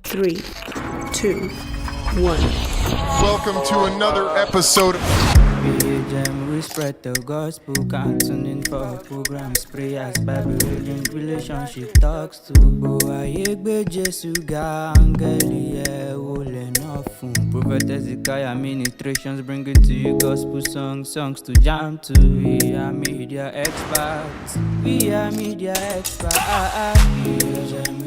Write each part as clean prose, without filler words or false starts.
3, 2, 1. Welcome to another episode. We spread the gospel, can't tune in for programs, prayers, Bible reading, relationship talks to go. Ayegbe Jesu ga angeli ole na fun. Prophet Ezekiah ministrations bring it to you, gospel songs to jam to. We are media experts. We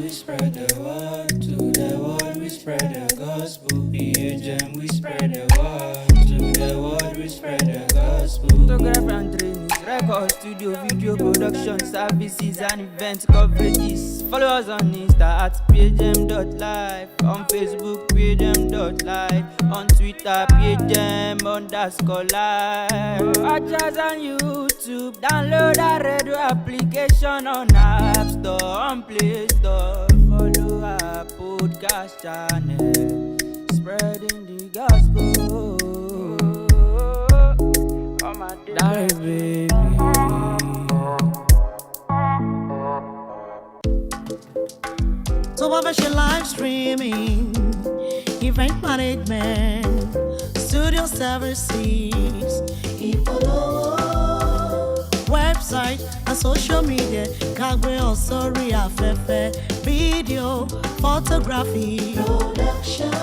spread the word to the world. We spread the gospel. PHM, we spread the word to the world. We spread the gospel. Photography and trainings, record studio, video production services and event coverages. Follow us on Insta at phm.live, on Facebook phm.live, on Twitter phm_live. Watch us on YouTube, download our radio application on App Store, on Play Store. Follow our podcast channel, spreading the gospel. Die, baby. So professional live streaming, event management, studio services, website and social media, kagbe also afẹ́fẹ́, video, photography, production,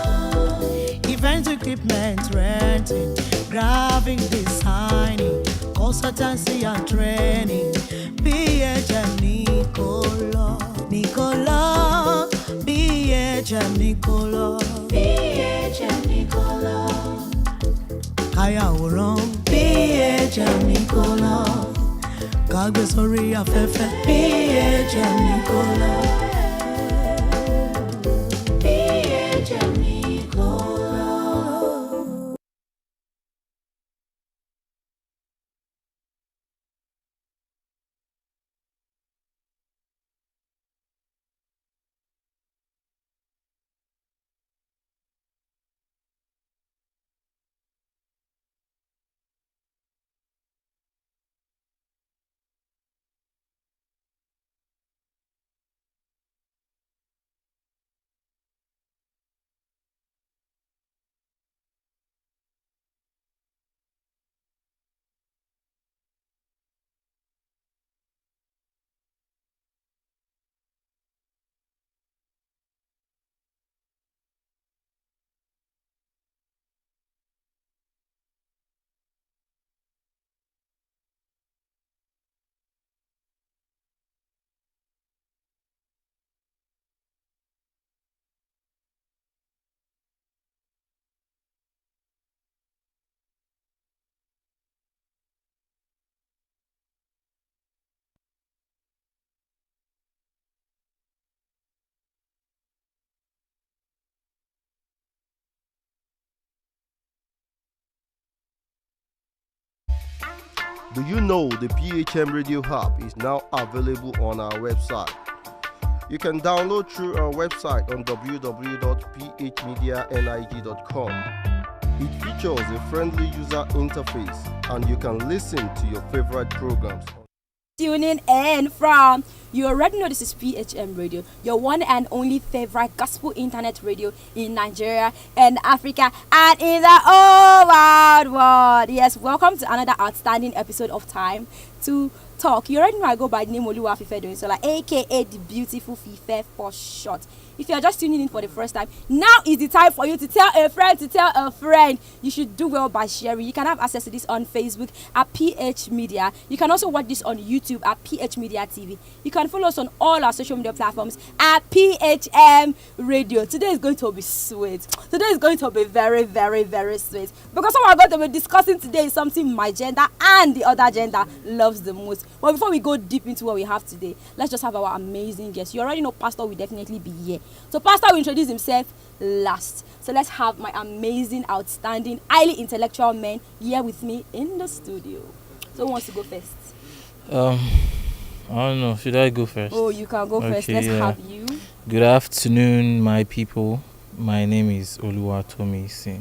event equipment renting, graphic designing, consultancy and training. BHM Nicola, BHM Nicola, Kayaworan, BHM Nicola, Kagbe sórí afẹ́fẹ́, BHM Nicola, BHM Nicola. Do you know the PHM Radio Hub is now available on our website? You can download through our website on www.phmedianig.com. It features a friendly user interface and you can listen to your favorite programs. Tuning in from, you already know this is PHM Radio, your one and only favorite gospel internet radio in Nigeria and Africa and in the whole wide world. Yes, welcome to another outstanding episode of Time to Talk. You already know I go by the name Oluwafifedoyinsola, aka the beautiful Fife for short. If you're just tuning in for the first time, now is the time for you to tell a friend. You should do well by sharing. You can have access to this on Facebook at PH Media. You can also watch this on YouTube at PH Media TV. You can follow us on all our social media platforms at PHM Radio. Today is going to be sweet. Today is going to be very, very, very sweet. Because what we're going to be discussing today is something my gender and the other gender loves the most. But before we go deep into what we have today, let's just have our amazing guest. You already know Pastor will definitely be here. So Pastor will introduce himself last. So let's have my amazing, outstanding, highly intellectual men here with me in the studio. So who wants to go first? I don't know. Should I go first? Oh, you can go first. Let's have you. Good afternoon, my people. My name is Oluwatomi,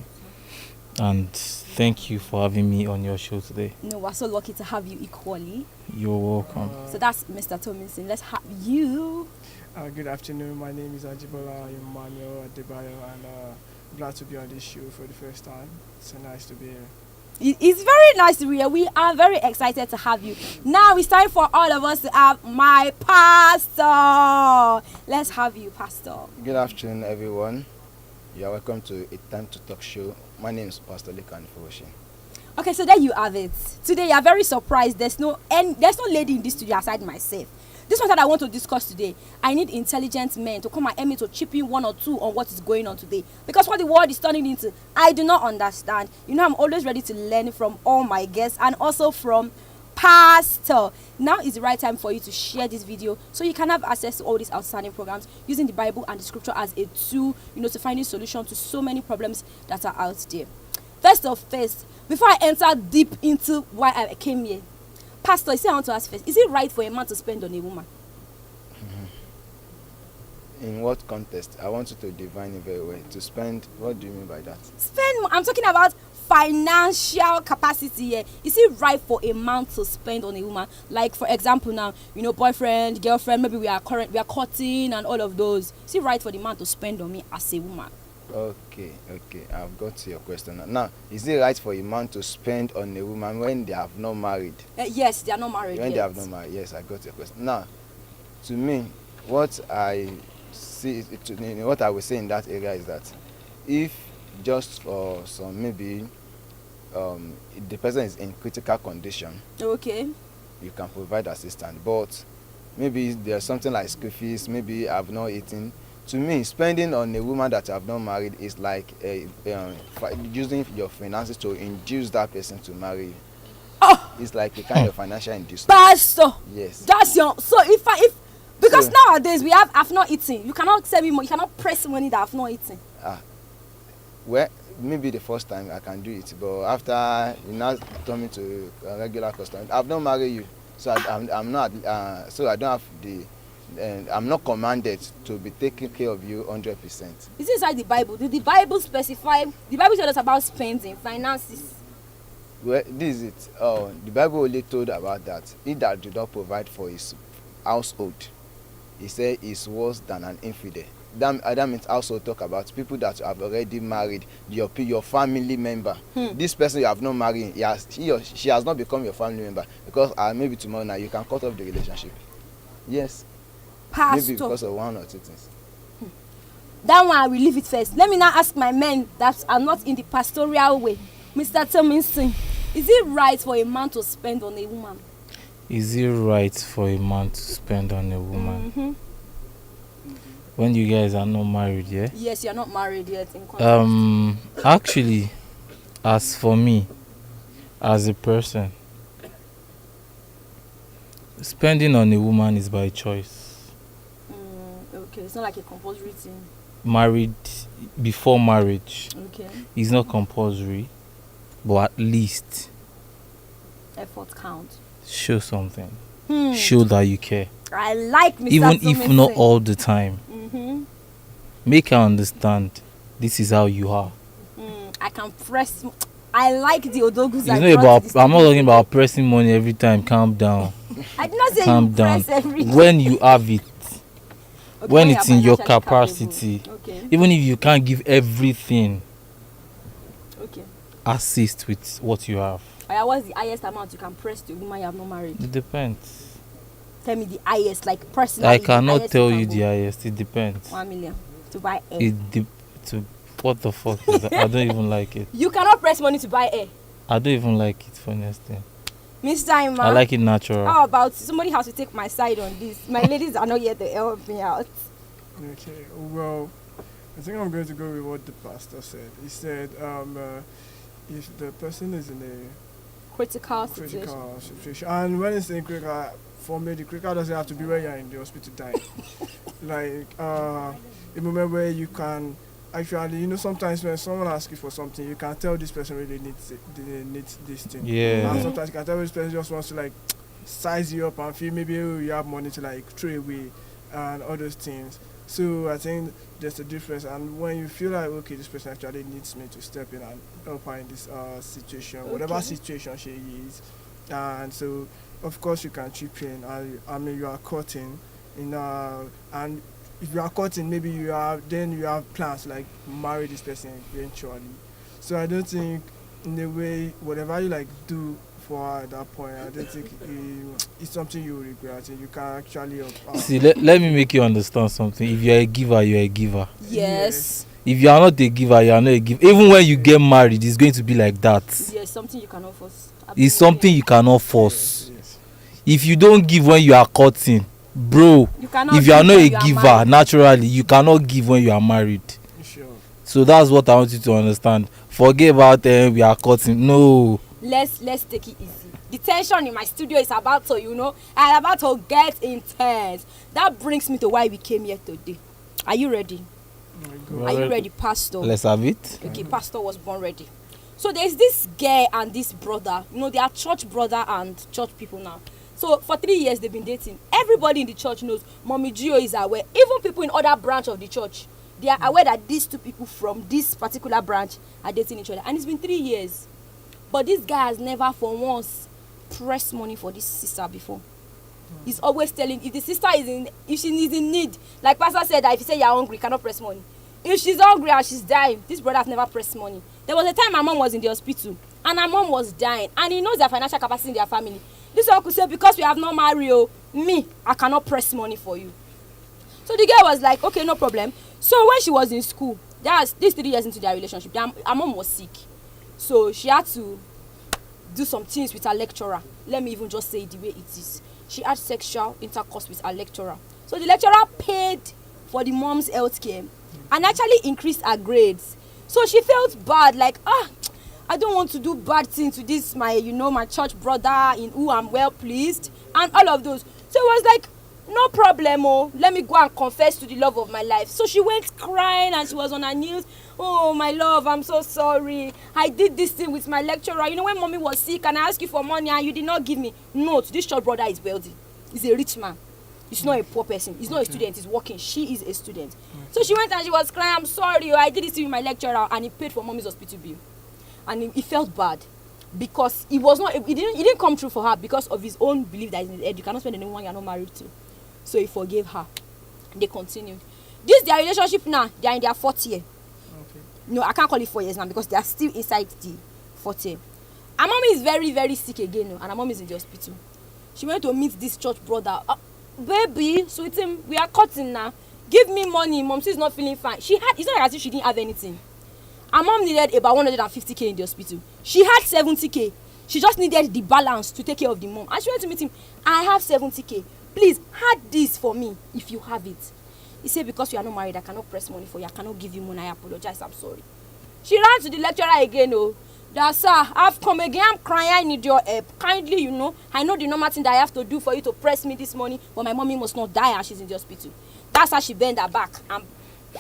and thank you for having me on your show today. No, we're so lucky to have you equally. You're welcome. So that's Mr. Tominson. Let's have you. Good afternoon. My name is AJIBOLA EMMANUEL, and glad to be on this show for the first time. It's so nice to be here. It's very nice to be here. We are very excited to have you. Now it's time for all of us to have my pastor. Let's have you, Pastor. Good afternoon, everyone. You are welcome to a Time to Talk show. My name is Pastor LEKAN. Okay, so there you have it. Today you are very surprised. There's no lady in this studio aside myself. This one that I want to discuss today. I need intelligent men to come and help me to chip in one or two on what is going on today. Because what the world is turning into, I do not understand. You know, I'm always ready to learn from all my guests and also from Pastor. Now is the right time for you to share this video so you can have access to all these outstanding programs using the Bible and the scripture as a tool, to find a solution to so many problems that are out there. First, before I enter deep into why I came here, Pastor, I want to ask first, is it right for a man to spend on a woman? In what context? I want you to define it very well. To spend, what do you mean by that? I'm talking about financial capacity here. Is it right for a man to spend on a woman? Like, for example, now, boyfriend, girlfriend, maybe we are courting and all of those. Is it right for the man to spend on me as a woman? Okay, I've got to your question. Now, is it right for a man to spend on a woman when they have not married? Yes, they are not married When yet. they have not married, yes, I got your question. Now, to me, what I see, what I would say in that area is that if just for some, maybe the person is in critical condition, okay, you can provide assistance. But maybe there's something like school fees, maybe I've not eaten. To me, spending on a woman that I've not married is like using your finances to induce that person to marry you. Oh, it's like a kind of financial inducement. Pastor. Yes. That's your. So because nowadays we have not eaten. You cannot sell me money. You cannot press money that I've not eaten. Well, maybe the first time I can do it, but after you now turn me to a regular customer, I've not married you, so I'm not. So I don't have the. I'm not commanded to be taking care of you 100%. Is it inside the Bible? Did the Bible specify? The Bible tells us about spending, finances. Well, this is it. The Bible only told about that. He that did not provide for his household, he said, is worse than an infidel. That means also talk about people that have already married, your family member. This person you have not married, he or she has not become your family member, because maybe tomorrow night you can cut off the relationship. Yes. Pastor. Maybe because of one or two things. That one I will leave it first. Let me now ask my men that are not in the pastoral way. Mr. Tomlinson, is it right for a man to spend on a woman? Is it right for a man to spend on a woman? When you guys are not married, yeah? Yes, you are not married yet. Actually, as for me, as a person, spending on a woman is by choice. Okay, it's not like a compulsory thing. Married before marriage. Okay. It's not compulsory, but at least effort count. Show something. Show that you care. I like Mr. Even Tomlinson. if not all the time. Make her understand this is how you are. I can press. I like the odogus. I'm not talking about pressing money every time. Calm down. I did not say calm you down. Press every when you have it, okay, when it's in your capacity, okay. Even if you can't give everything, okay, assist with what you have. What's the highest amount you can press to a woman you have not married? It depends. Tell me the highest, like personally. I cannot tell you the highest. It depends. 1 million to buy air. What the fuck is that? I don't even like it. You cannot press money to buy air. I don't even like it, funniest thing. Mr. Iman, I like it natural. How about somebody has to take my side on this? My ladies are not yet to help me out. Okay, well, I think I'm going to go with what the pastor said. He said, if the person is in a critical situation, and when it's in critical, for me, the critical doesn't have to be where you're in the hospital dying. Like, a moment where you can actually, sometimes when someone asks you for something, you can tell this person really needs this thing. Yeah. And sometimes you can tell this person just wants to size you up and feel maybe you have money to throw away and all those things. So I think there's a difference. And when you feel like, okay, this person actually needs me to step in and help her in this situation, whatever situation she is, and so of course you can chip in. I mean, you are courting. and if you are cutting, maybe you have plans like marry this person eventually. So I don't think in a way whatever you like do for her at that point, I don't think it's something you will regret. You can actually see, let me make you understand something. If you're a giver, you're a giver. Yes. If you are not a giver, you are not a giver. Even when you get married, it's going to be like that. Yes, something you cannot force. It's something you cannot force. Yes. If you don't give when you are cutting, bro, if you are not a giver, naturally, you cannot give when you are married. Sure. So that's what I want you to understand. Forget about we are cutting. No. Let's take it easy. The tension in my studio is about to get intense. That brings me to why we came here today. Are you ready? Are you ready, Pastor? Let's have it. Okay, Pastor was born ready. So there's this girl and this brother. They are church brother and church people now. So for 3 years they've been dating. Everybody in the church knows. Mommy Gio is aware. Even people in other branch of the church, they are aware that these two people from this particular branch are dating each other. And it's been 3 years. But this guy has never for once pressed money for this sister before. He's always telling, if the sister if she is in need, like Pastor said, that if you say you're hungry, you cannot press money. If she's hungry and she's dying, this brother has never pressed money. There was a time my mom was in the hospital and her mom was dying, and he knows their financial capacity in their family. This uncle said, because we have no Mario, I cannot press money for you. So the girl was like, okay, no problem. So when she was in school, this 3 years into their relationship, her mom was sick. So she had to do some things with her lecturer. Let me even just say it the way it is. She had sexual intercourse with her lecturer. So the lecturer paid for the mom's health care and actually increased her grades. So she felt bad, like, I don't want to do bad things to this, my church brother in who I'm well pleased, and all of those. So it was like, no problem, let me go and confess to the love of my life. So she went crying and she was on her knees. Oh, my love, I'm so sorry. I did this thing with my lecturer. When mommy was sick and I asked you for money and you did not give me. No, this church brother is wealthy. He's a rich man. He's not a poor person. He's not a student. He's working. She is a student. So she went and she was crying. I'm sorry. I did this with my lecturer, and he paid for mommy's hospital bill. And he felt bad because he didn't come true for her because of his own belief that in his head you cannot spend anyone you're not married to. So he forgave her. They continued. Their relationship now, they are in their 4th year. Okay. No, I can't call it 4 years now because they are still inside the 4th year. Her mom is very, very sick again, and her mom is in the hospital. She went to meet this church brother. Baby, sweetie, we are cutting now. Give me money. Mom, she's not feeling fine. It's not as if she didn't have anything. Her mom needed about 150k in the hospital. She had 70k. She just needed the balance to take care of the mom. And she went to meet him. I have 70k. Please, add this for me if you have it. He said, because you are not married, I cannot press money for you. I cannot give you money. I apologize. I'm sorry. She ran to the lecturer again. That, sir, I've come again. I'm crying. I need your help. Kindly, I know the normal thing that I have to do for you to press me this money, but my mommy must not die and she's in the hospital. That's how she bent her back. And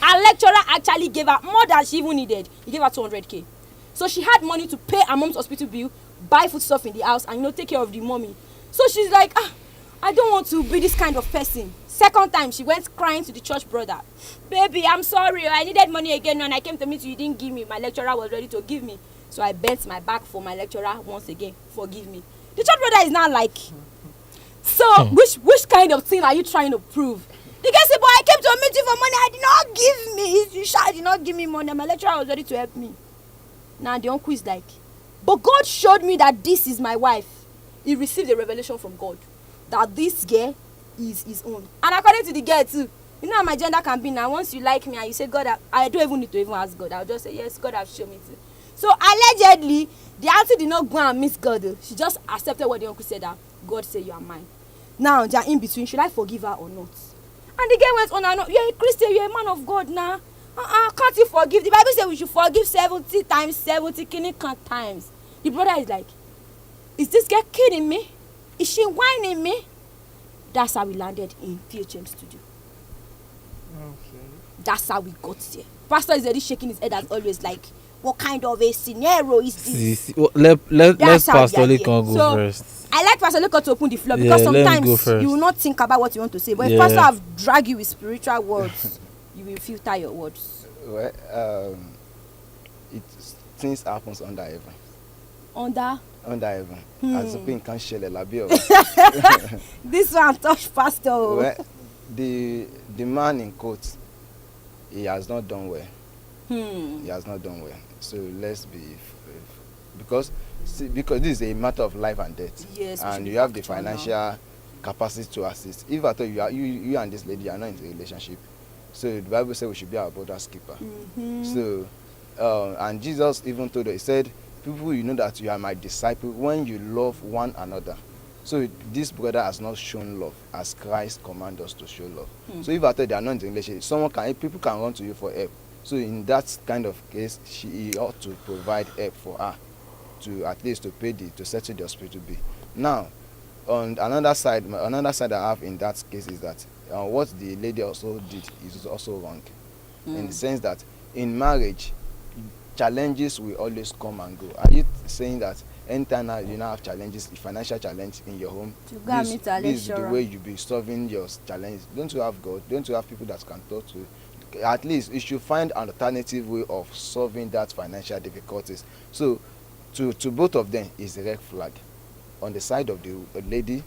our lecturer actually gave her more than she even needed. He gave her 200k. So she had money to pay her mom's hospital bill, buy foodstuff in the house, and take care of the mommy. So she's like, I don't want to be this kind of person. Second time, she went crying to the church brother. Baby, I'm sorry. I needed money again. When I came to meet you, you didn't give me. My lecturer was ready to give me. So I bent my back for my lecturer once again. Forgive me. The church brother is not like, so which kind of thing are you trying to prove? The guy said, but I came to meet you for money. I did not give me. You did not give me money. My lecturer was ready to help me. Now the uncle is like, but God showed me that this is my wife. He received a revelation from God that this girl is his own. And according to the girl too, how my gender can be now. Once you like me and you say, God, I don't even need to even ask God. I'll just say, yes, God has shown me too. So allegedly, the auntie did not go and miss God. She just accepted what the uncle said, that God said you are mine. Now they are in between. Should I forgive her or not? And the girl went on and on. You're a Christian. You're a man of God now. Can't you forgive? The Bible says we should forgive 70 times 70 times. The brother is like, is this girl kidding me? Is she whining me? That's how we landed in PHM studio. Okay. That's how we got here. Pastor is already shaking his head as always, like, what kind of a scenario is this? Let Pastor Lekan go first. I like Pastor Lekan to open the floor because sometimes you will not think about what you want to say. But if Pastor have dragged you with spiritual words, you will filter your words. Well, things happens under heaven. Under heaven. As the pain can share the labio. This one touch Pastor. Well, the man in quotes, he has not done well. He has not done well. So let's be, because this is a matter of life and death. Yes, and you have the financial capacity to assist. If I thought you and this lady are not in a relationship, so the Bible says we should be our brother's keeper. So, and Jesus even told us, he said, people, you know that you are my disciple when you love one another. So this brother has not shown love as Christ commands us to show love. So if I thought they are not in a relationship, people can run to you for help. So in that kind of case, he ought to provide help for her, to at least to settle the hospital bill. Now, on another side I have in that case is that what the lady also did is also wrong, in the sense that in marriage, challenges will always come and go. Are you saying that anytime now you now have challenges, financial challenge in your home, this is the way you be solving your challenges? Don't you have God? Don't you have people that can talk to you? At least you should find an alternative way of solving that financial difficulties. So to both of them is a red flag. On the side of the lady,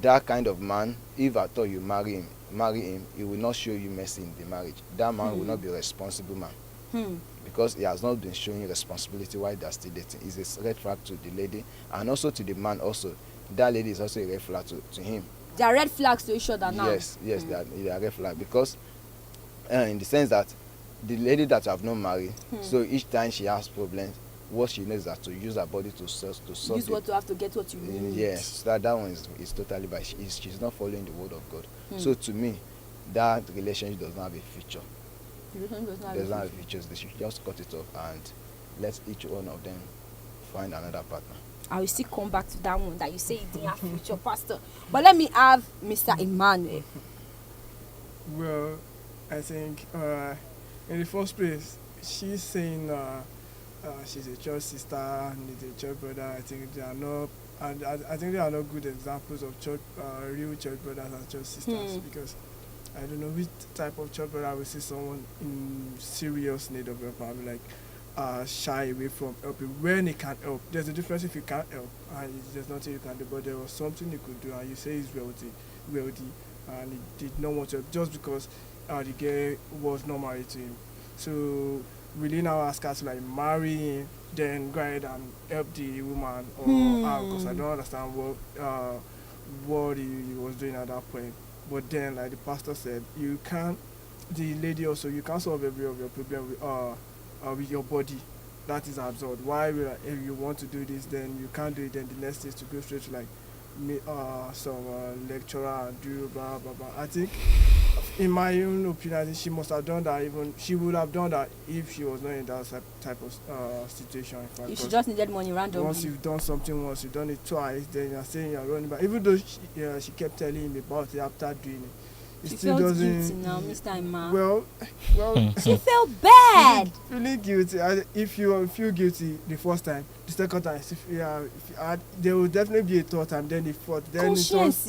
that kind of man, if at all you marry him, he will not show you mercy in the marriage. That man will not be a responsible man, because he has not been showing responsibility while they are still dating. It's a red flag to the lady, and also to the man also. That lady is also a red flag to him. There are red flags to each other now. Yes, they are red flag, because in the sense that the lady that have not married, so each time she has problems, what she knows is that to use her body to solve use what you have to get what you need. Yes, that one is totally bad. She's not following the word of God. So to me, that relationship does not have a future. Does not have features. They should just cut it off and let each one of them find another partner. I will still come back to that one that you say it didn't have future, Pastor. But let me have Mr. Emmanuel. Well, I think in the first place, she's saying she's a church sister and he's a church brother. I think they are not, and I think they are not good examples of church, real church brothers and church sisters, because I don't know which type of church brother will see someone in serious need of help and be like shy away from helping when he can help. There's a difference if you can't help and there's nothing you can do, but there was something you could do and you say he's wealthy, and he did not want to help just because the girl was not married to him. So will he now ask her to like marry him, then go ahead and help the woman, or because I don't understand what he was doing at that point. But then, like the pastor said, you can't. The lady also, you can't solve every of your problem with your body. That is absurd. Why will if you want to do this, then you can't do it. Then the next is to go straight to like some lecturer and do blah blah blah. I think, in my own opinion, I think she must have done that. Even she would have done that if she was not in that type of situation. In fact, if she just needed money randomly. Once you've done something once, you've done it twice, then you're saying you're running back. Even though she kept telling him about it after doing it. She still felt guilty now, Mr. Emma. Well, she felt bad. Feeling guilty. If you feel guilty the first time, the second time, there will definitely be a third time. Then the fourth, then conscience,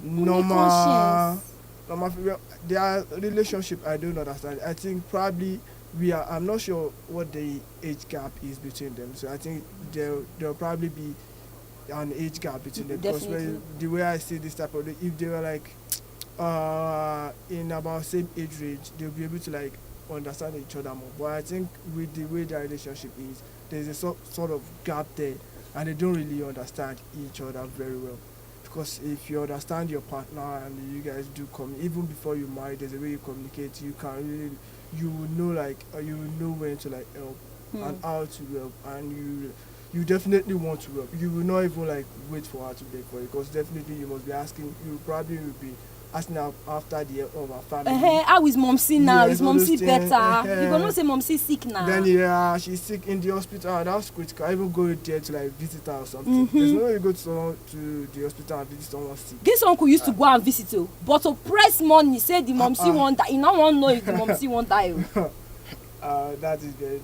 normal. Their relationship, I don't understand. I think probably I'm not sure what the age gap is between them. So I think there'll probably be an age gap between them. Because the way I see this type of, if they were like in about same age range, they'll be able to like understand each other more. But I think with the way their relationship is, there's a sort of gap there, and they don't really understand each other very well. Because if you understand your partner and you guys do even before you marry, there's a way you communicate. You can really, you will know when to like help and how to help, and you definitely want to help. You will not even like wait for her to beg for it, because definitely you must be asking. You probably will be asking her after the help of her family. How is Momsi now? Is Momsi better? You gonna say Momsi sick now? Then she's sick in the hospital. That's critical. I even go there to like visit her or something. There's no way you go to the hospital and visit someone sick. This uncle used to go and visit her, but to press money, say the Momsi won't die. He now won't know if the Momsi won't die. That's very.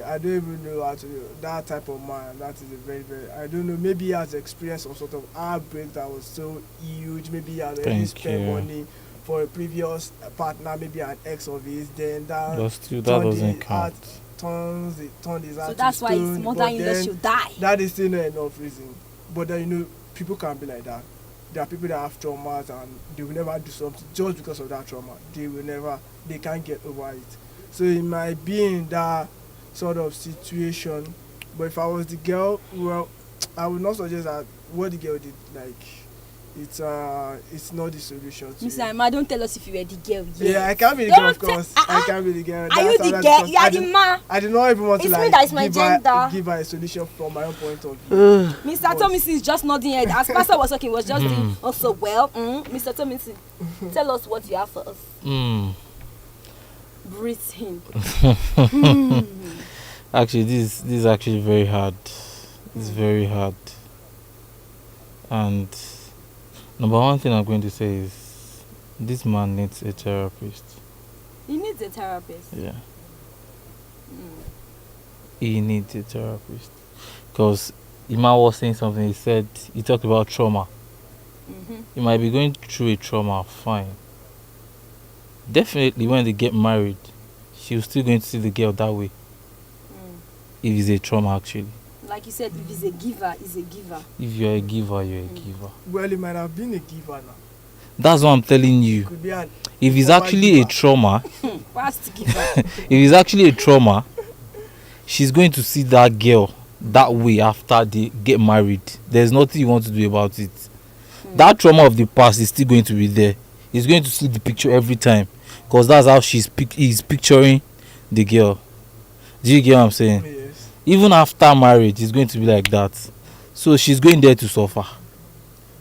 I don't even know how to do that type of man. That is a very, very. I don't know. Maybe he has experienced some sort of heartbreak that was so huge. Maybe he has already spent money for a previous partner, maybe an ex of his. Then that doesn't count. Turned his heart. So that's why his mother-in-law should die. That is still not enough reason. But then people can be like that. there are people that have traumas and they will never do something just because of that trauma. They can't get over it. So it might be in that sort of situation. But if I was the girl, well, I would not suggest that what the girl did, like, it's not the solution to Mr. it. Emma, don't tell us if you were the girl. Yeah, I can't be the girl, of course. I can't be the girl. Are you the girl? You are the man. I did not even want to It's me that is my gender. give her a solution from my own point of view. Mr. Thomason is just nodding head. As Pastor was talking, was just doing also well. Mr. Thomason, tell us what you have for us. Breathe him. Actually, this is actually very hard. It's very hard. And number one thing I'm going to say is this man needs a therapist. He needs a therapist. Yeah. He needs a therapist. Because Ima was saying something, he talked about trauma. He might be going through a trauma, fine. Definitely when they get married, she's still going to see the girl that way. If it's a trauma, actually. Like you said, if he's a giver, he's a giver. If you're a giver, you're a giver. Well, he might have been a giver now. That's what I'm telling you. Could be If it's actually giver. a trauma, Fast giver. if it's actually a trauma, she's going to see that girl that way after they get married. There's nothing you want to do about it. That trauma of the past is still going to be there. He's going to see the picture every time, because that's how he's picturing the girl. Do you get what I'm saying? Yes. Even after marriage, it's going to be like that. So she's going there to suffer.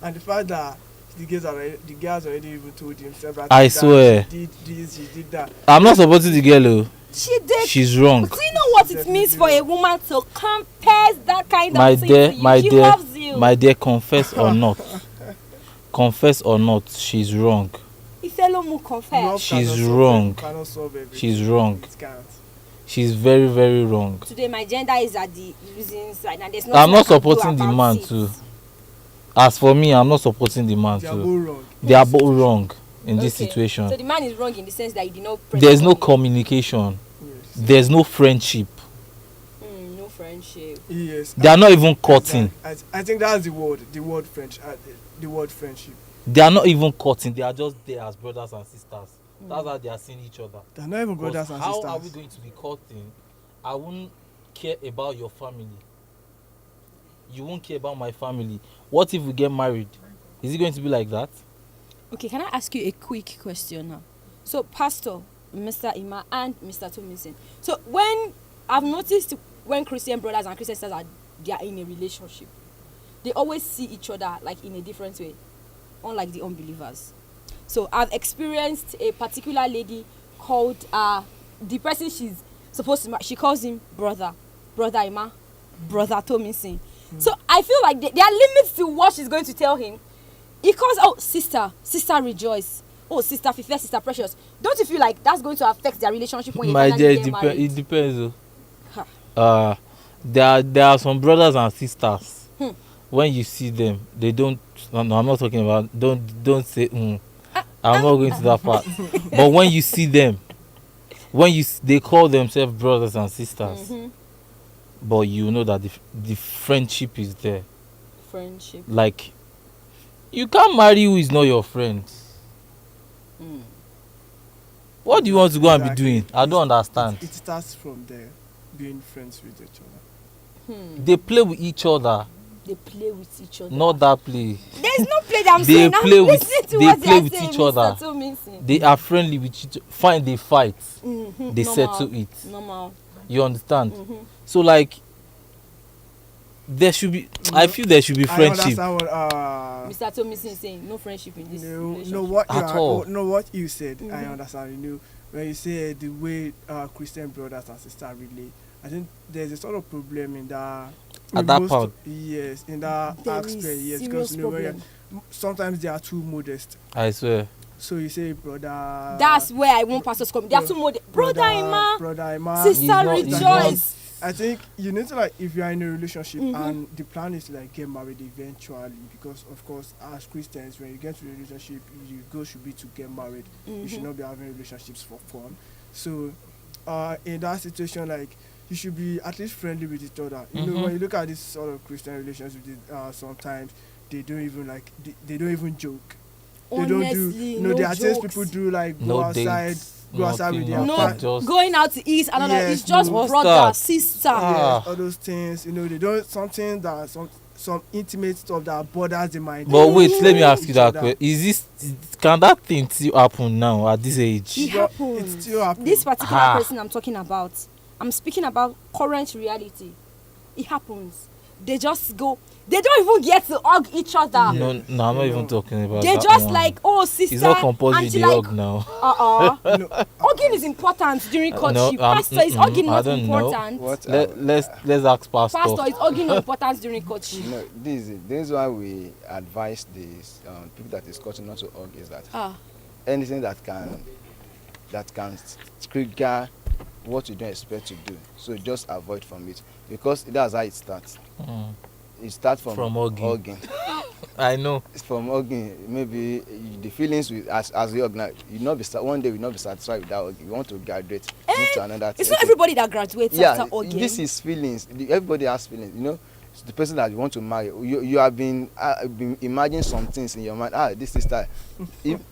And the fact that the girls already even told him several times I swear. she did this, she did that. I'm not supporting the girl, though. She did. She's wrong. Do you know what it means for a woman to compare that kind My of thing dear, to you? my She dear, loves you. my dear, confess or not. Confess or not, she's wrong. Ifeolumu confess. Love She's cannot solve wrong. cannot solve everything. She's wrong. It can't. She's very, very wrong. Today, my gender is at the losing side, and there's I'm nothing not I can do supporting the about man it. too. As for me, I'm not supporting the man They are too. both wrong. They are both wrong in this Okay. situation. So the man is wrong in the sense that you did not. press There's no on him. communication. Yes. There's no friendship. No friendship. Yes. They are not even courting. I think that's the word friendship. The word friendship. They are not even courting. They are just there as brothers and sisters. That's how they are seeing each other. They're not even brothers Because and how sisters. are we going to be courting? I won't care about your family. You won't care about my family. What if we get married? Is it going to be like that? Okay, can I ask you a quick question now? So, Pastor, Mr. Ima, and Mr. Thomason. So, when I've noticed when Christian brothers and Christian sisters they are in a relationship, they always see each other like in a different way, unlike the unbelievers. So, I've experienced a particular lady called the person she's supposed to marry. She calls him brother Ima, brother Thomason. So, I feel like there are limits to what she's going to tell him. He calls, oh, sister rejoice. Oh, sister Fife, sister precious. Don't you feel like that's going to affect their relationship when you My dear, get married? it depends. There are some brothers and sisters. When you see them, they don't. No, I'm not talking about. Don't say. I'm not going to that part. But when you see them, they call themselves brothers and sisters. But you know that the friendship is there. Friendship. Like, you can't marry who is not your friend. What do you want to go and be doing? I don't understand. It starts from there, being friends with each other. They play with each other. They play with each other. Not that play. There's no play that I'm They saying. play I'm with- listening to they what play are with saying, each Mr. other. Thomason. They are friendly with each other. Fine, they fight. They Normal. settle it. Normal. You understand? So, like, there should be. I feel there should be friendship. I understand what Mr. Thomason is saying no friendship in this relationship. what you said. I understand. You know, when you say the way Christian brothers and sisters relate, I think there's a sort of problem in that. At that part. Yes, in that There aspect. is Yes, serious because you know, problem. sometimes they are too modest. I swear. So you say brother. That's where I want pastors come. They are too more. Brother Ima, He's sister not- rejoice. I think you need to, like, if you are in a relationship and the plan is to, like, get married eventually, because of course as Christians when you get to a relationship your goal should be to get married. You should not be having relationships for fun. So in that situation, like, you should be at least friendly with each other. You know, when you look at this sort of Christian relationships, sometimes they don't even like they don't even joke. Honestly, they don't do. No, there are things jokes. people do like go No outside. dates, Go outside with their nothing, No, partner. just- going out to eat another. Yes, It's just no. What's brother, that? sister. Ah. All those things, they don't something that some intimate stuff that bothers the mind. But wait, let me ask you Each that other. question. Can that thing still happen now at this age? It But happens. it still happens. This particular Ah. person I'm talking about, I'm speaking about current reality. It happens. They just go. They don't even get to hug each other. No, I'm not even talking about They that just one. like, oh, sister. It's not compulsory and she they like, hug now. Hugging is important during courtship. No, Pastor, is hugging I not don't know. important? What Let's ask Pastor. Pastor, is hugging not important during courtship? No, this is why we advise these people that is courting not to hug is that anything that can trigger what you don't expect to do, so just avoid from it, because that's how it starts. It starts from hugging. I know. It's from hugging. Maybe the feelings with as you hug now, one day you not be satisfied with that hug. You want to graduate, move to another thing. It's not everybody that graduates after hugging. This is feelings. Everybody has feelings. It's the person that you want to marry. You have been imagining some things in your mind. This is that.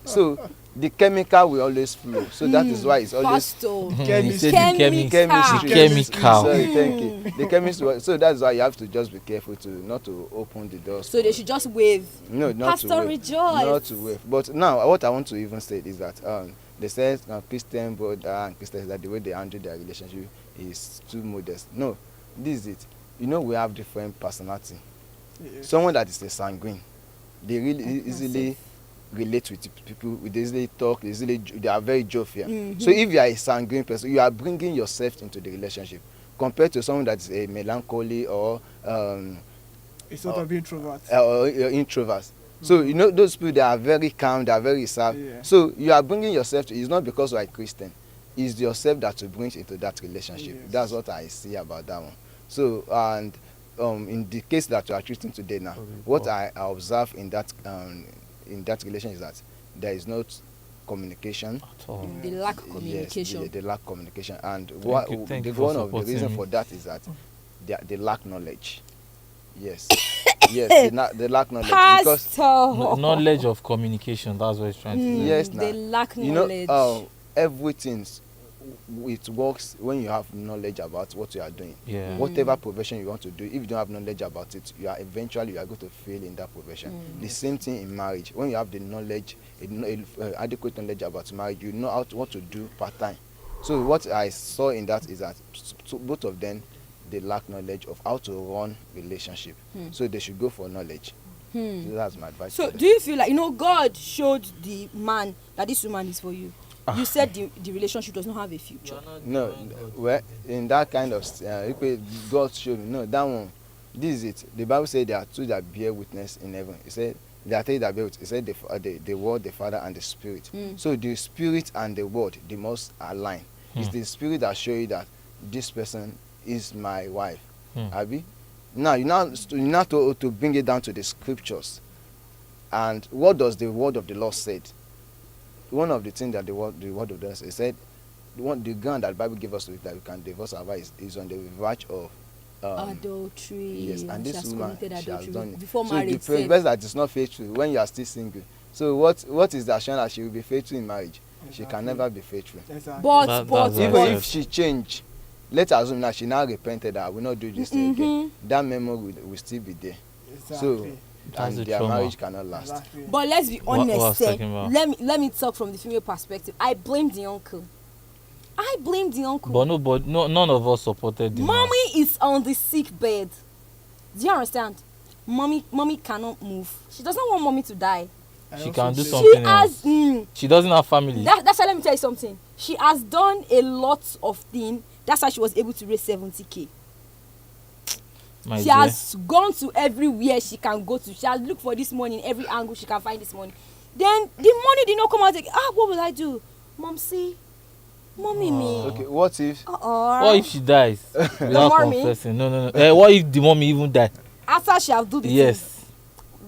So the chemical will always flow. So that is why it's always Pastor. He said chemistry. chemical. Sorry, thank you. The chemistry. So that's why you have to just be careful not to open the doors. So they should just wave. No, not Pastor, to wave. rejoice. Not to wave. But now, what I want to even say is that they say Christian brother and Christians, that the way they handle their relationship is too modest. No, this is it. We have different personality. Yeah. Someone that is a sanguine, they really easily relate with people. They easily talk. They are very jovial. So if you are a sanguine person, you are bringing yourself into the relationship, compared to someone that is a melancholy or It's sort of introvert. or introverts. So those people, they are very calm, they are very reserved. Yeah. So you are bringing yourself to. It's not because you are a Christian. It's yourself that will bring into that relationship. Yes. That's what I see about that one. So and in the case that you are treating today now, what I observe in that relation is that there is not communication. They lack communication. Yes, they lack communication, and Thank you for one of the supporting reasons me. for that is that they lack knowledge. Yes, yes, they lack knowledge because Pastor. Knowledge of communication. That's what it's trying to say. yes, They now lack knowledge. everything it works when you have knowledge about what you are doing. Yeah. Whatever profession you want to do, if you don't have knowledge about it, you are eventually going to fail in that profession. The same thing in marriage. When you have the knowledge, adequate knowledge about marriage, you know what to do part time. So what I saw in that is that both of them, they lack knowledge of how to run relationship. So they should go for knowledge. So that's my advice. So to them. do you feel like God showed the man that this woman is for you? You said the relationship does not have a future. No, well, in that kind of God showed me. No, that one. This is it. The Bible said there are two that bear witness in heaven. It said there are three that bear witness. It said the Word, the Father, and the Spirit. So the Spirit and the Word, they must align. It's the Spirit that show you that this person is my wife. Abi? Now you now to bring it down to the scriptures. And what does the word of the Lord said? One of the things that the word of the Lord said, the ground that the Bible gave us that we can divorce our wife is on the verge of Adultery. yes, and She this has woman, committed she has adultery done it. before So marriage. the person that is not faithful when you are still single. So what is the assurance that she will be faithful in marriage? She can never be faithful. Exactly. But That's Even right. if she change, let's assume that she now repented that I will not do this thing again. That memory will still be there. Exactly. So That's and the their trauma. marriage cannot last. Exactly. But let's be What I was honest. talking about. Let me talk from the female perspective. I blame the uncle. But none of us supported the man. Mommy is on the sick bed. Do you understand? Mommy cannot move. She doesn't want mommy to die. She can do She something has else. She doesn't have family. that's why, let me tell you something. She has done a lot of things. That's why she was able to raise 70K. My She dear. has gone to everywhere she can go to. She has looked for this money in every angle she can find this money. Then the money did not come out. Like, what will I do? Mommy me. Okay, what if What if she dies without mommy? confessing? No. What if the mommy even die? After she have do the thing, Yes.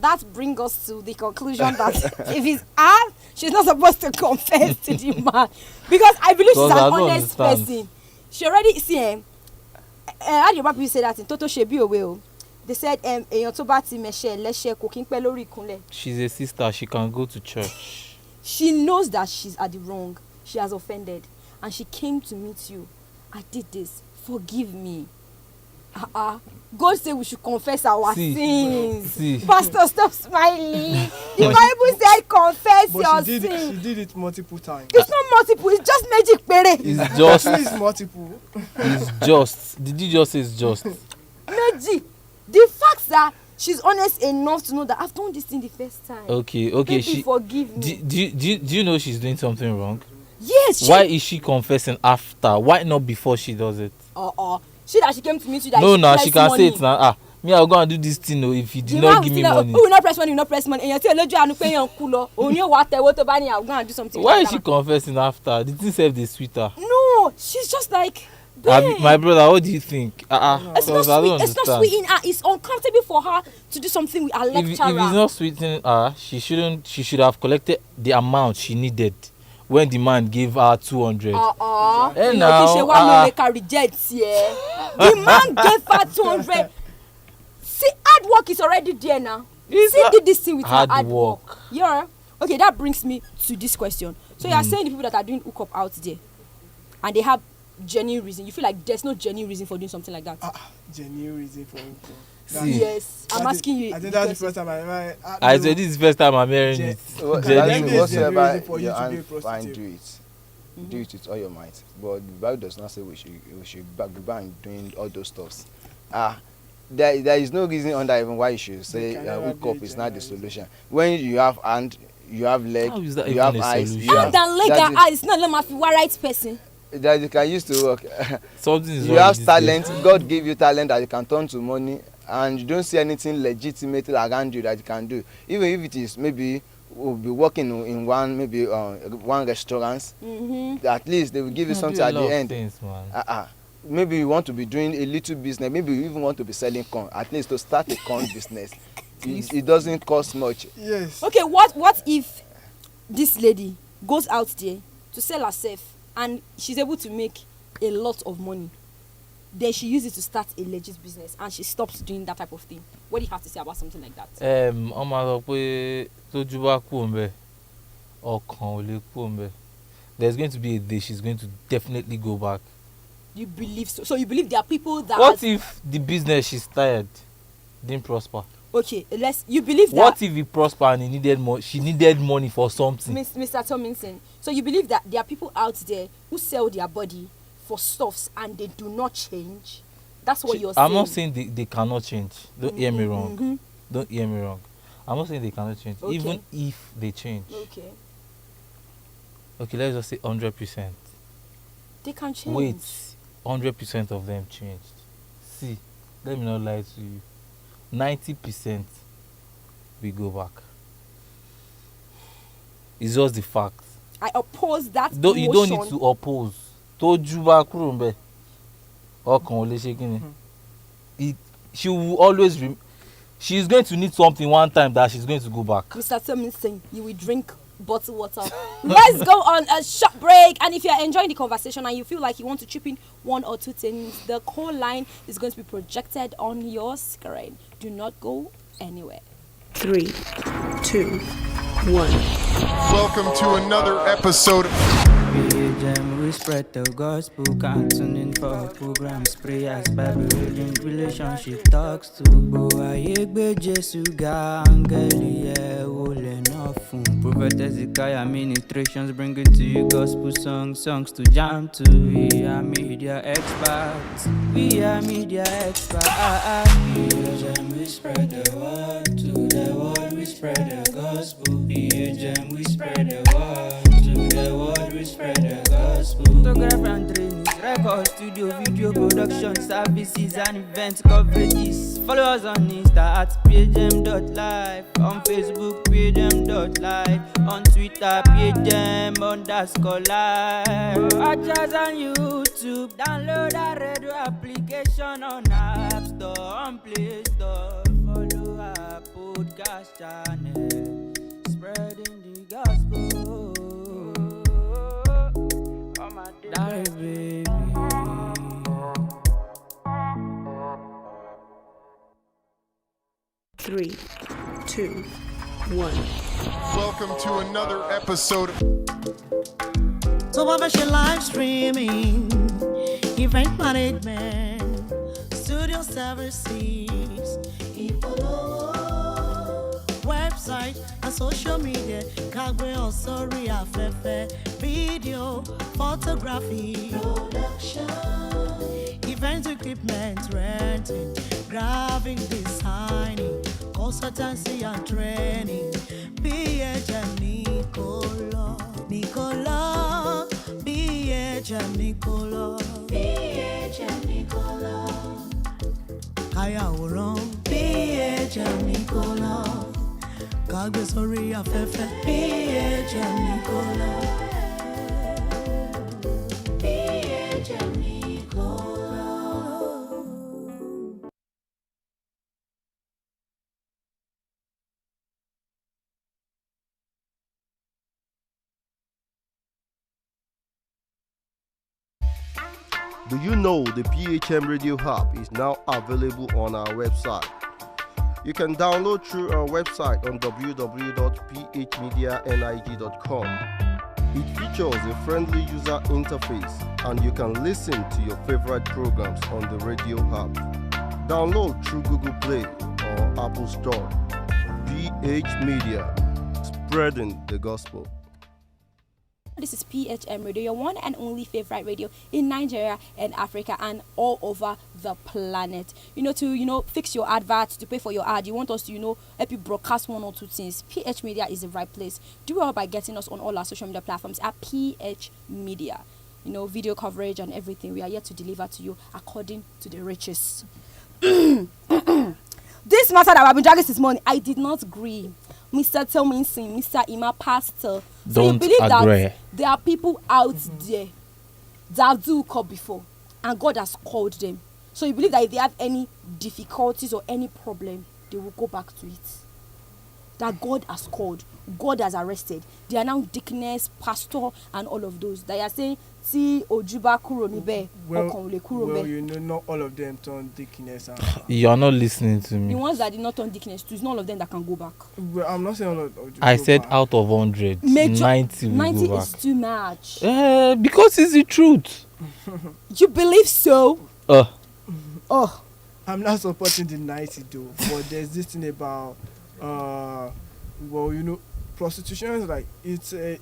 that brings us to the conclusion that if it's her, she's not supposed to confess to the man, because I believe she's Because an I don't honest understand. person. She already see how the people say that in Toto Shebi Owe. they said èèyàn tó bá ti mẹ̀ṣẹ̀ lẹ́ṣẹ̀ kò kí ń pẹ́ lórí ìkúnlẹ̀. She's a sister. She can go to church. She knows that she's at the wrong. She has offended, and she came to meet you. I did this. Forgive me. God said we should confess our sins. Pastor, stop smiling. The Bible said confess your sins. She did it multiple times. It's not multiple. It's just magic, pere. It's just. It's multiple. It's just. Did you just say it's just? Magic. The fact that she's honest enough to know that I've done this thing the first time. Okay. Baby, She forgive me. Do you know she's doing something wrong? Yes. Why is she confessing after? Why not before she does it? She came to meet you that she can say it now. Me, I'll go and do this thing. If you did not give me money. Who will not press money? You not press money. And you tell you are not paying on cool. Only what to buy. I'll go and do something. Why is she confessing after? The thing said the sweeter. No, she's just like. My brother, what do you think? It's not sweet. It's not sweet in her. It's uncomfortable for her to do something with her lecturer. If it's not sweet in her, she should have collected the amount she needed when the man gave her 200. And now, the man gave her 200. See, hard work is already there now. See, did this thing with her hard work. Yeah. Okay, that brings me to this question. So you are saying the people that are doing hookup out there, and they have genuine reason. You feel like there's no genuine reason for doing something like that? Genuine reason for hookup. Yes, I'm asking you. I think that's the first time I said this is the first time I'm hearing it. Whatsoever your hand find, do it. Do it with all your might. But the Bible does not say we should be doing all those stuffs. There is no reason under even why you should say hookup is not the solution. When you have hand, you have leg, you have eyes. Hand and leg and eyes. Not let me right person. That you can use to work. Something is you have talent. God gave you talent that you can turn to money, and you don't see anything legitimate around you that you can do. Even if it is maybe we'll be working in one restaurant. At least they will give you something at the end. Maybe you want to be doing a little business. Maybe you even want to be selling corn. At least to start a corn business, it doesn't cost much. Yes. Okay. What if this lady goes out there to sell herself and she's able to make a lot of money? Then she uses it to start a legit business and she stops doing that type of thing. What do you have to say about something like that? There's going to be a day she's going to definitely go back. You believe so? So you believe there are people that... What if the business she's tired didn't prosper? Okay, you believe that... What if it prospered and she needed money for something? Mr. Tomlinson, so you believe that there are people out there who sell their body for stuffs and they do not change? That's what you're saying. I'm not saying they cannot change. Don't hear me wrong. Don't hear me wrong. I'm not saying they cannot change. Okay. Even if they change. Okay, let's just say 100%. They can change. Wait, 100% of them changed. See, let me not lie to you. 90% we go back. It's just the fact. I oppose that motion. You don't need to oppose. She will always she's going to need something one time that she's going to go back. Mr. Tomlinson, you will drink bottled water. Let's go on a short break, and if you're enjoying the conversation and you feel like you want to chip in one or two things, the call line is going to be projected on your screen. Do not go anywhere. 3, 2, 1. Welcome to another episode. We spread the gospel, can't tune in for programs, prayers, Bible reading, relationship talks to Boayegbe Jesu Gangeli, Prophet Ezekiah ministrations, bringing to you gospel songs to jam to. We are media experts. We spread the word to the world. We spread the gospel. BHM, we spread the word to the world. We spread the gospel. Photography and trainings, record studio, video production services and event coverages. Follow us on Insta at phm.live, on Facebook phm.live, on Twitter phm_live. Watch us on YouTube. Download our radio application on App Store, on Play Store. Follow our podcast channel, spreading the gospel. Die, baby. 3, 2, 1. Welcome to another episode. So what about your live streaming, event management, studio services, website and social media, kagwe also afẹ́fẹ́, video, photography, production, event equipment renting, graphic designing, consultancy and training, BHM Nicola, BHM Nicola, Ayaworan, BHM Nicola, Kagbe sórí afẹ́fẹ́, BHM Nicola, BHM Nicola. Do you know the PHM Radio Hub is now available on our website? You can download through our website on www.phmedianig.com. It features a friendly user interface and you can listen to your favorite programs on the Radio Hub. Download through Google Play or Apple Store. PH Media, spreading the gospel. This is PHM Radio, your one and only favorite radio in Nigeria and Africa and all over the planet. To fix your adverts, to pay for your ad, you want us to help you broadcast one or two things. PH Media is the right place. Do well by getting us on all our social media platforms at PH Media. Video coverage and everything. We are here to deliver to you according to the riches. This matter that I've been dragging this morning, I did not agree. Mr. Telminson, Mr. Ima Pastor. So Don't you believe agree. that there are people out there that do call before and God has called them. So you believe that if they have any difficulties or any problem, they will go back to it. That God has called, God has arrested. They are now deaconess, pastor, and all of those. They are saying, see, Ojuba kuro nibe, Okonle kuro be. Not all of them turn deaconess. You are not listening to me. The ones that did not turn deaconess, it's not all of them that can go back. Well, I'm not saying all of them. I said out of 100, 90 will 90 go is back. too much. Because it's the truth. You believe so? Oh. I'm not supporting the 90 though, but there's this thing about prostitution is like it's a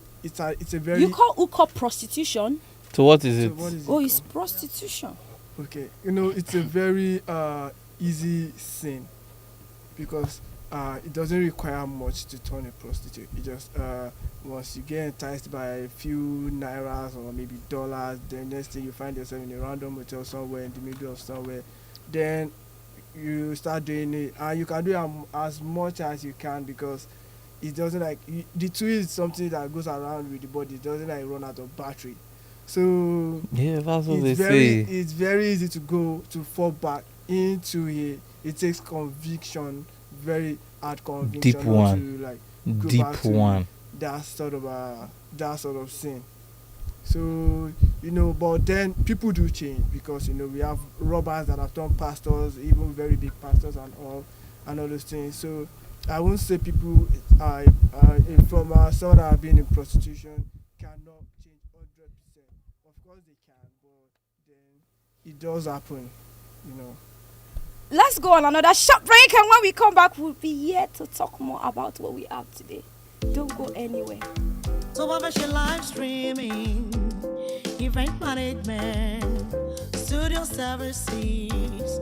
very. You call prostitution? So what is it? It's prostitution. Okay, it's a very easy sin because it doesn't require much to turn a prostitute. It just once you get enticed by a few nairas or maybe dollars, then next thing you find yourself in a random hotel somewhere in the middle of somewhere, then you start doing it, and you can do it as much as you can because it doesn't the tool is something that goes around with the body. It doesn't run out of battery. So yeah, that's what they say. It's very easy to fall back into it. It takes conviction, very hard conviction, deep one, to go deep back to one. that sort of sin. So but then people do change because we have robbers that have turned pastors, even very big pastors and all those things. So I won't say people from some that have been in prostitution cannot change 100%. Of course they can, but then it does happen, Let's go on another short break, and when we come back, we'll be here to talk more about what we have today. Don't go anywhere. So what about your live streaming, event management, studio services,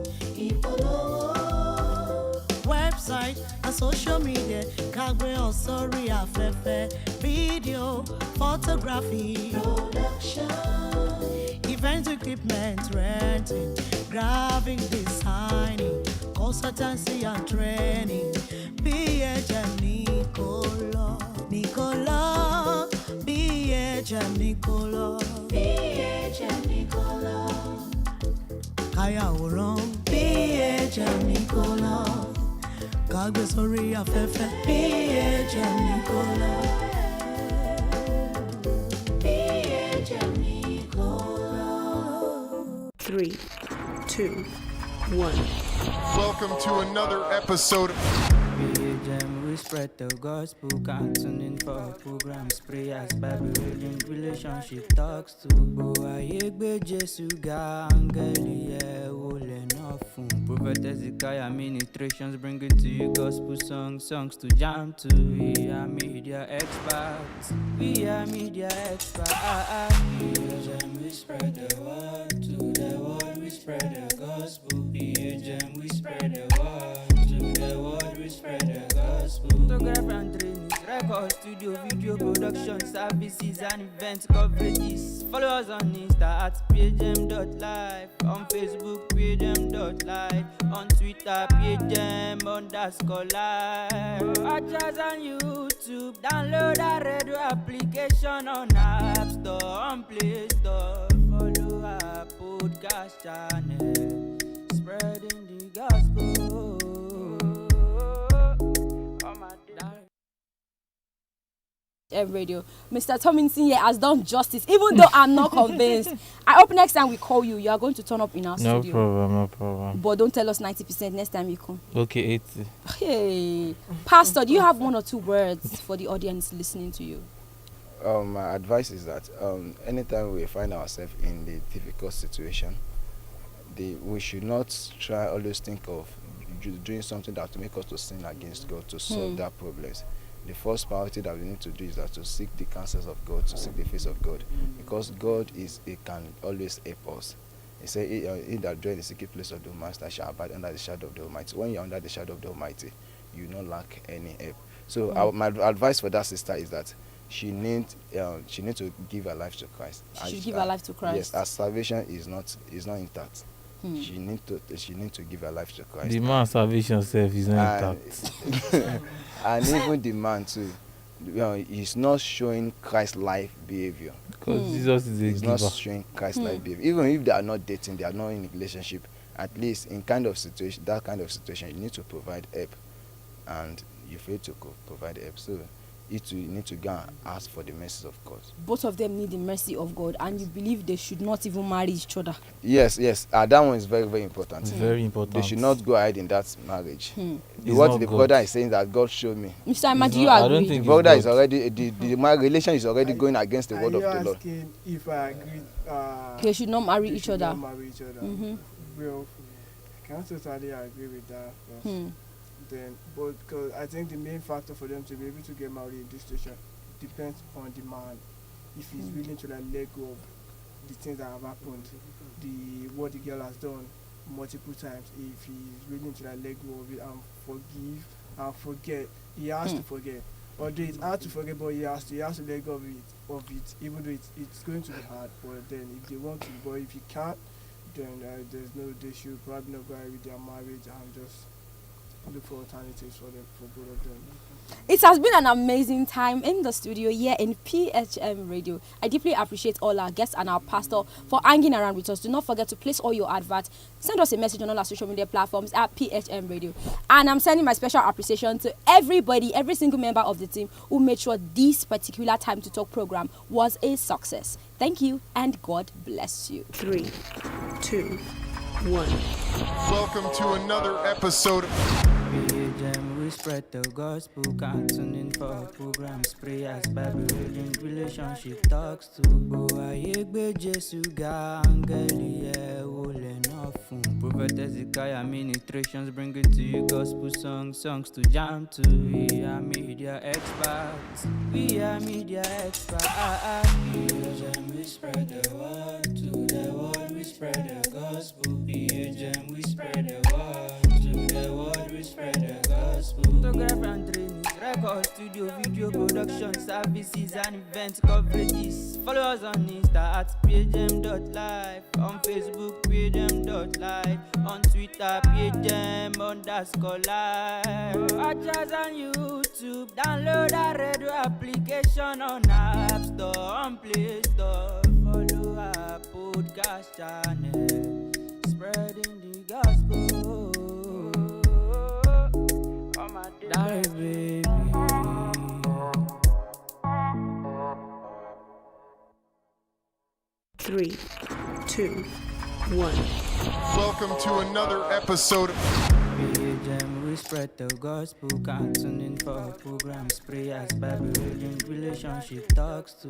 website and social media, kagbe also afẹ́fẹ́, video, photography, production, event equipment renting, graphic designing, consultancy and training, BHM Nicola, BHM Nicola, Ayaworan, BHM Nicola, Kagbe sórí afẹ́fẹ́, BHM Nicola, BHM Nicola. 3, 2, 1. Welcome to another episode. We spread the gospel, counting for programs, prayers, Bible reading, relationship talks to Oyedepo Oluwafifedoyinsola. Prophet Ezekiah ministrations bringing to you gospel songs to jam to. We are media experts. We spread the word to the world. We spread the gospel. We spread the word to the world. We spread the gospel. Photography and trainings, record studio, video production services and event coverages. Follow us on Insta at pagem.live, on Facebook pagem.live, on Twitter pagem_live. Watch us on YouTube, download our radio application on App Store, on Play Store. Follow our podcast channel, spreading the gospel. Radio. Mr. Tomlinson here has done justice, even though I'm not convinced. I hope next time we call you, you are going to turn up in our studio. No problem. But don't tell us 90% next time you come. Okay, 80. Hey, Pastor, do you have 1 or 2 words for the audience listening to you? My advice is that anytime we find ourselves in the difficult situation, we should not try always think of doing something that will make us to sin against God to solve that problems. The first priority that we need to do is that to seek the counsels of God, to seek the face of God, because God can always help us. He said, "He that dwell in the secret place of the Master shall abide under the shadow of the Almighty." When you're under the shadow of the Almighty, you will not lack any help. So my advice for that sister is that she needs to give her life to Christ. She should give her life to Christ. Yes, her salvation is not intact. She need to give her life to Christ. The man's salvation self is not intact. And even the man too, he's not showing Christ-like behavior. Because Jesus is a he's giver. not showing Christ-like behavior. Even if they are not dating, they are not in a relationship. At least in that kind of situation, you need to provide help, and you fail to provide help. So you need to go and ask for the mercy of God. Both of them need the mercy of God, and you believe they should not even marry each other. Yes. That one is very, very important. Very important. They should not go ahead in that marriage. What the brother is saying that God showed me. Mr. Emma, do you agree? I don't think the brother is already the relation is already going against the word of the Lord. Asking if I agree? They should not marry each other. Well, I can't totally agree with that. But because I think the main factor for them to be able to get married in this situation depends on the man. If he's willing to let go of the things that have happened, what the girl has done multiple times, if he's willing to let go of it and forgive and forget, he has to forget. Although it's hard to forget, but he has to let go of it, even though it's going to be hard. But then if they want to, but if he can't, then they should probably not go ahead with their marriage and just look for alternatives for both of them. It has been an amazing time in the studio here in PHM Radio. I deeply appreciate all our guests and our pastor for hanging around with us. Do not forget to place all your adverts. Send us a message on all our social media platforms at PHM Radio. And I'm sending my special appreciation to everybody, every single member of the team who made sure this particular Time to Talk program was a success. Thank you and God bless you. 3, 2, 1. Welcome to another episode. We spread the gospel, counting for programs, prayers, Bible reading, relationship talks to Oyedepo Oluwafifedoyinsola. Prophet Ezekiah ministrations bringing to you gospel songs to jam to. We are media experts. We spread the word to the world. We spread the gospel. We spread the word to the world. We spread the gospel. Photography and trainings, record studio, video production services and event coverages. Follow us on Insta at pagem.live, on Facebook pagem.live, on Twitter pagem_live. Watch us on YouTube, download our radio application on App Store, on Play Store. Follow our podcast channel, spreading the gospel. Die, baby. 3, 2, 1. Welcome to another episode. We spread the gospel, can't tune in for programs, prayers, Bible reading, relationship talks to